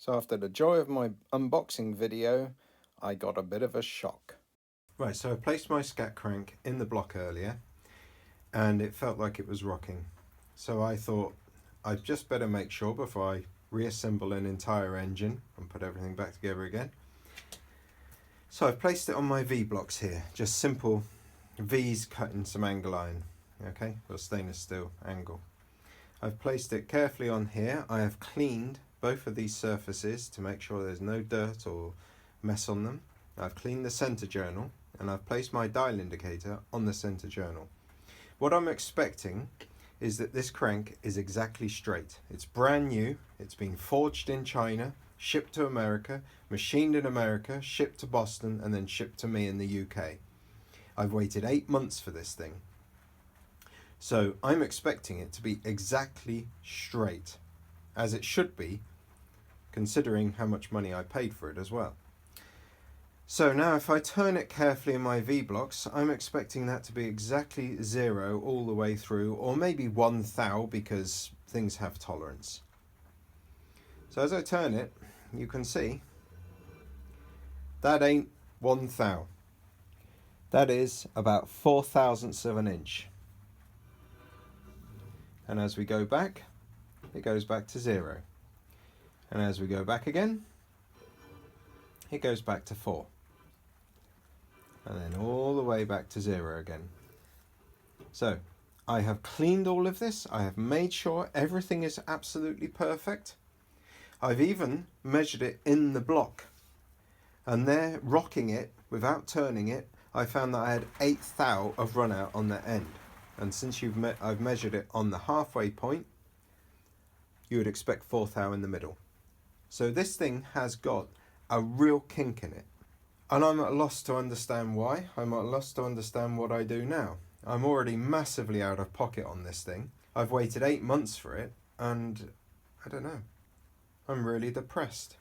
So after the joy of my unboxing video, I got a bit of a shock. Right, so I placed my Scat crank in the block earlier and it felt like it was rocking. So I thought I'd just better make sure before I reassemble an entire engine and put everything back together again. So I've placed it on my V blocks here, just simple V's cut in some angle iron, okay, or stainless steel angle. I've placed it carefully on here. I have cleaned both of these surfaces to make sure there's no dirt or mess on them. I've cleaned the center journal and I've placed my dial indicator on the center journal. What I'm expecting is that this crank is exactly straight. It's brand new, it's been forged in China, shipped to America, machined in America, shipped to Boston, and then shipped to me in the UK. I've waited 8 months for this thing. So I'm expecting it to be exactly straight, as it should be, considering how much money I paid for it as well. So now if I turn it carefully in my V-blocks, I'm expecting that to be exactly 0 all the way through, or maybe 1 thou because things have tolerance. So as I turn it, you can see that ain't 1 thou. That is about 4/1000ths of an inch. And as we go back, it goes back to 0. And as we go back again, it goes back to 4. And then all the way back to 0 again. So I have cleaned all of this. I have made sure everything is absolutely perfect. I've even measured it in the block. And there, rocking it without turning it, I found that I had 8 thou of run out on the end. And since I've measured it on the halfway point, you would expect 4 thou in the middle. So this thing has got a real kink in it. And I'm at a loss to understand why. I'm at a loss to understand what I do now. I'm already massively out of pocket on this thing. I've waited 8 months for it, and I don't know. I'm really depressed.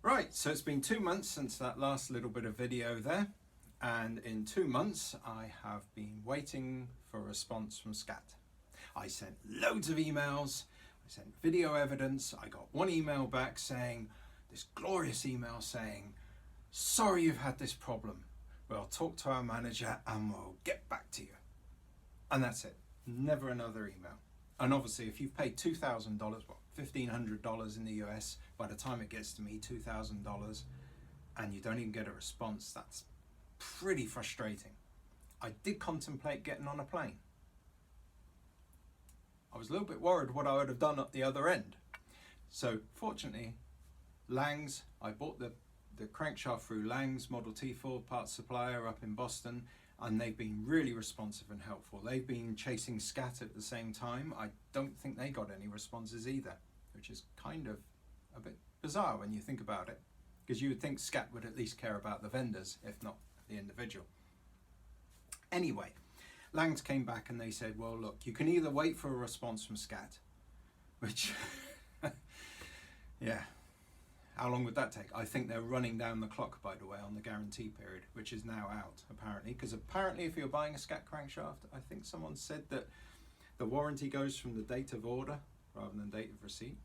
Right, so it's been 2 months since that last little bit of video there. And in 2 months, I have been waiting for a response from Scat. I sent loads of emails. I sent video evidence. I got one email back saying, this glorious email saying, sorry you've had this problem. We'll talk to our manager and we'll get back to you. And that's it. Never another email. And obviously if you've paid $2,000, what, $1,500 in the US, by the time it gets to me, $2,000, and you don't even get a response, that's pretty frustrating. I did contemplate getting on a plane. I was a little bit worried what I would have done at the other end. So fortunately, Lang's, I bought the crankshaft through Lang's Model T Ford parts supplier up in Boston, and they've been really responsive and helpful. They've been chasing Scat at the same time. I don't think they got any responses either, which is kind of a bit bizarre when you think about it, because you would think Scat would at least care about the vendors, if not the individual. Anyway, Lang's came back and they said, well, look, you can either wait for a response from Scat, which, yeah, how long would that take? I think they're running down the clock, by the way, on the guarantee period, which is now out, apparently, because apparently if you're buying a Scat crankshaft, I think someone said that the warranty goes from the date of order rather than date of receipt.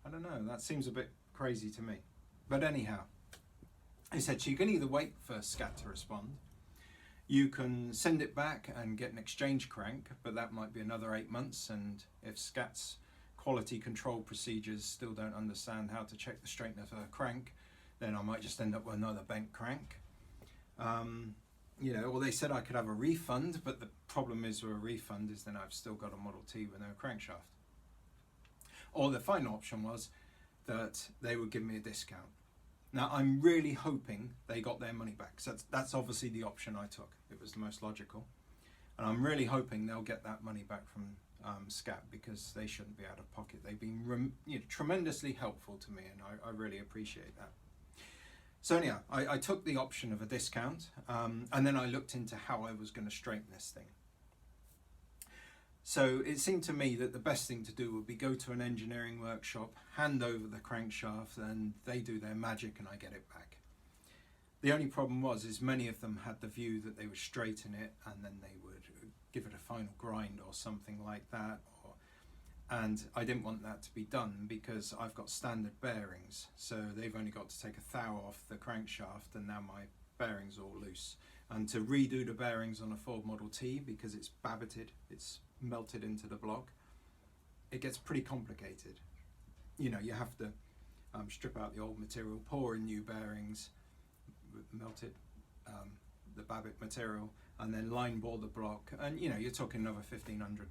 I don't know, that seems a bit crazy to me. But anyhow, he said, so you can either wait for Scat to respond, you can send it back and get an exchange crank, but that might be another 8 months, and if Scat's quality control procedures still don't understand how to check the straightness of a crank, then I might just end up with another bent crank. You know, well, they said I could have a refund, but the problem is with a refund is then I've still got a Model T with no crankshaft. Or the final option was that they would give me a discount. Now, I'm really hoping they got their money back. So that's obviously the option I took. It was the most logical. And I'm really hoping they'll get that money back from Scat, because they shouldn't be out of pocket. They've been tremendously helpful to me, and I really appreciate that. So anyhow, I took the option of a discount, and then I looked into how I was going to straighten this thing. So it seemed to me that the best thing to do would be go to an engineering workshop, hand over the crankshaft, and they do their magic and I get it back. The only problem is many of them had the view that they would straighten it and then they would give it a final grind or something like that. And I didn't want that to be done because I've got standard bearings, so they've only got to take a thou off the crankshaft and now my bearings are all loose. And to redo the bearings on a Ford Model T, because it's babbited, it's melted into the block, it gets pretty complicated. You know, you have to strip out the old material, pour in new bearings, melt it, the babbitt material, and then line bore the block. And you know, you're talking another $1,500,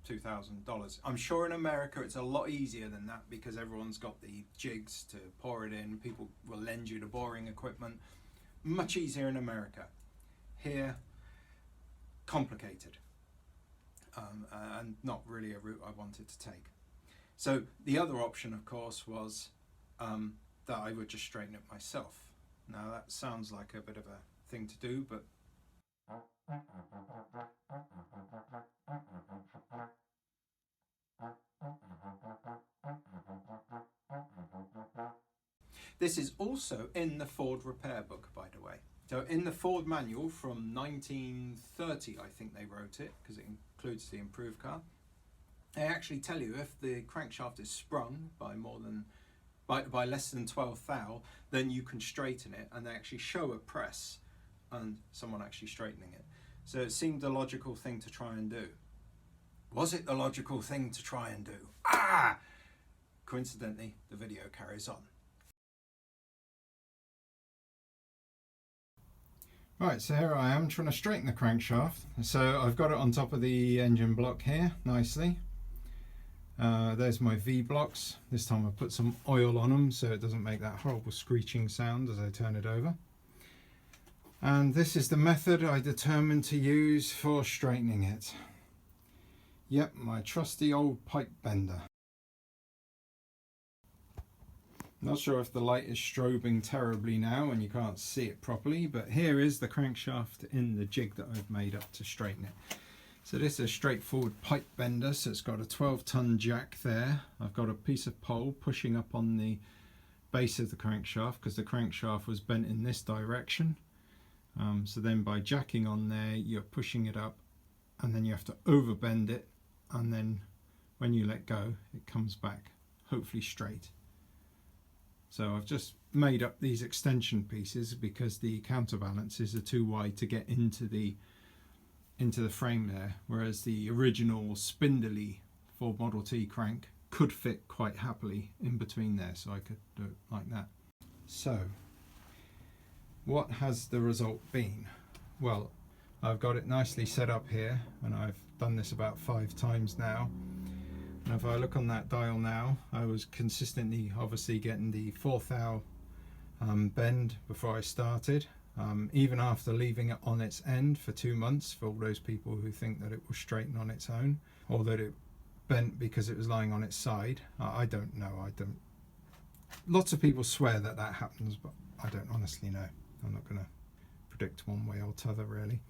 $2,000. I'm sure in America it's a lot easier than that because everyone's got the jigs to pour it in. People will lend you the boring equipment. Much easier in America. Here, complicated, and not really a route I wanted to take. So the other option, of course, was that I would just straighten it myself. Now that sounds like a bit of a thing to do, but this is also in the Ford repair book, by the way. So in the Ford manual from 1930, I think they wrote it, because it includes the improved car, they actually tell you if the crankshaft is sprung by less than 12 thou, then you can straighten it, and they actually show a press and someone actually straightening it. So it seemed a logical thing to try and do. Was it the logical thing to try and do? Ah! Coincidentally, the video carries on. Right, so here I am trying to straighten the crankshaft. So I've got it on top of the engine block here, nicely. There's my V blocks. This time I put some oil on them so it doesn't make that horrible screeching sound as I turn it over. And this is the method I determined to use for straightening it. Yep, my trusty old pipe bender. Not sure if the light is strobing terribly now and you can't see it properly, but here is the crankshaft in the jig that I've made up to straighten it. So this is a straightforward pipe bender, so it's got a 12-ton jack there. I've got a piece of pole pushing up on the base of the crankshaft because the crankshaft was bent in this direction. So then by jacking on there, you're pushing it up and then you have to overbend it, and then when you let go, it comes back, hopefully straight. So I've just made up these extension pieces because the counterbalances are too wide to get into the frame there, whereas the original spindly Ford Model T crank could fit quite happily in between there, so I could do it like that. So what has the result been? Well, I've got it nicely set up here, and I've done this about 5 times now. And if I look on that dial now, I was consistently obviously getting the 4 thou bend before I started, even after leaving it on its end for 2 months, for all those people who think that it will straighten on its own, or that it bent because it was lying on its side. I don't know. Lots of people swear that that happens, but I don't honestly know. I'm not going to predict one way or t'other really.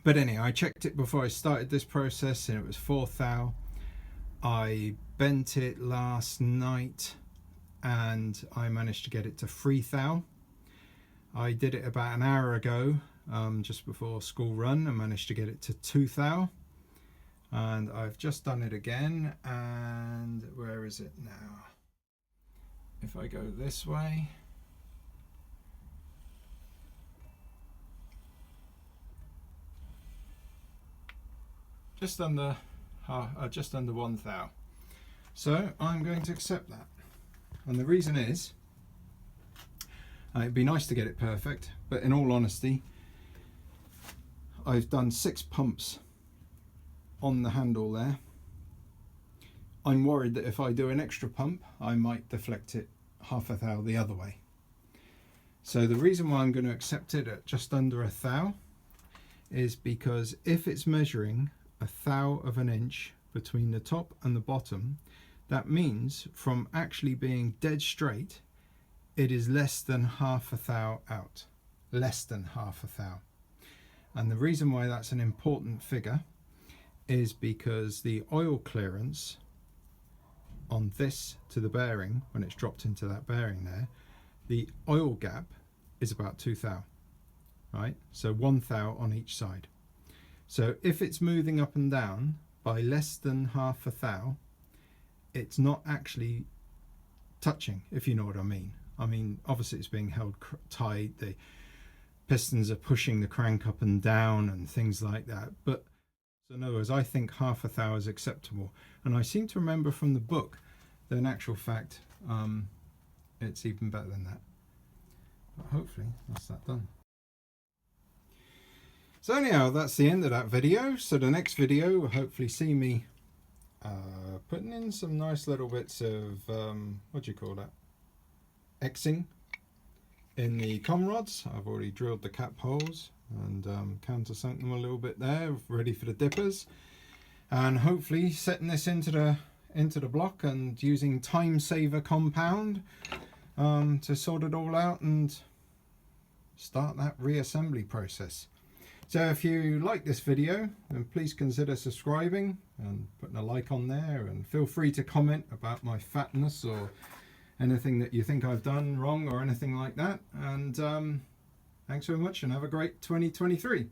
But anyway, I checked it before I started this process and it was 4 thou. I bent it last night and I managed to get it to 3 thou. I did it about an hour ago, just before school run, and managed to get it to 2 thou. And I've just done it again, and where is it now? If I go this way, just under 1 thou. So I'm going to accept that, and the reason is it'd be nice to get it perfect, but in all honesty, I've done 6 pumps on the handle there. I'm worried that if I do an extra pump, I might deflect it 1/2 thou the other way. So the reason why I'm going to accept it at just under 1 thou is because if it's measuring 1 thou of an inch between the top and the bottom, that means from actually being dead straight, it is less than 1/2 thou out. Less than 1/2 thou. And the reason why that's an important figure is because the oil clearance on this to the bearing, when it's dropped into that bearing there, the oil gap is about 2 thou, right? So 1 thou on each side. So if it's moving up and down by less than half a thou, it's not actually touching, if you know what I mean. I mean, obviously it's being held tight, the pistons are pushing the crank up and down and things like that. But so in other words, I think half a thou is acceptable. And I seem to remember from the book that in actual fact, it's even better than that. But hopefully that's that done. So anyhow, that's the end of that video. So the next video will hopefully see me putting in some nice little bits of, what do you call that? Xing in the com rods. I've already drilled the cap holes and countersunk them a little bit there, ready for the dippers. And hopefully setting this into the block and using time saver compound to sort it all out and start that reassembly process. So if you like this video, then please consider subscribing and putting a like on there, and feel free to comment about my fatness or anything that you think I've done wrong or anything like that. And thanks very much and have a great 2023.